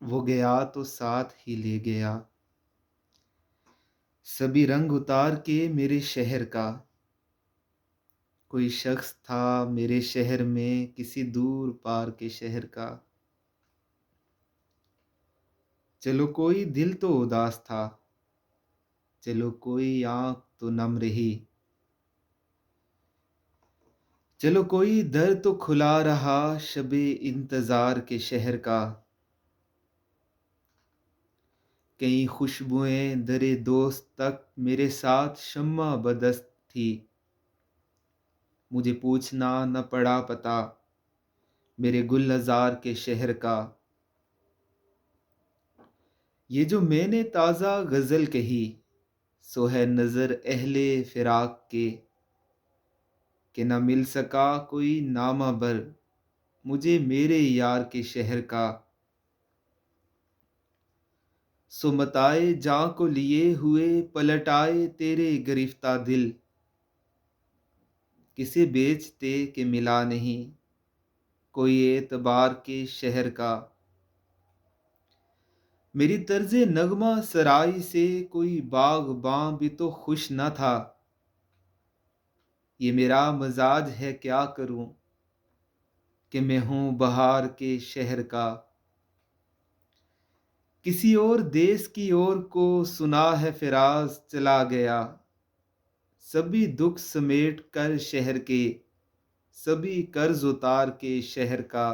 وہ گیا تو ساتھ ہی لے گیا سبھی رنگ اتار کے میرے شہر کا۔ کوئی شخص تھا میرے شہر میں کسی دور پار کے شہر کا۔ چلو کوئی دل تو اداس تھا، چلو کوئی آنکھ تو نم رہی، چلو کوئی در تو کھلا رہا شب انتظار کے شہر کا۔ کئی خوشبوئیں در دوست تک میرے ساتھ شمع بدست تھی، مجھے پوچھنا نہ پڑا پتا میرے گل ہزار کے شہر کا۔ یہ جو میں نے تازہ غزل کہی سو ہے نظر اہل فراق کے، کہ نہ مل سکا کوئی نامہ بر مجھے میرے یار کے شہر کا۔ سو متائے جاں کو لیے ہوئے پلٹ آئے تیرے گرفتہ دل، کسے بیچتے کہ ملا نہیں کوئی اعتبار کے شہر کا۔ میری طرز نغمہ سرائی سے کوئی باغباں بھی تو خوش نہ تھا، یہ میرا مزاج ہے کیا کروں کہ میں ہوں بہار کے شہر کا۔ کسی اور دیس کی اور کو سنا ہے فراز چلا گیا، سبھی دکھ سمیٹ کر شہر کے، سبھی قرض اتار کے شہر کا۔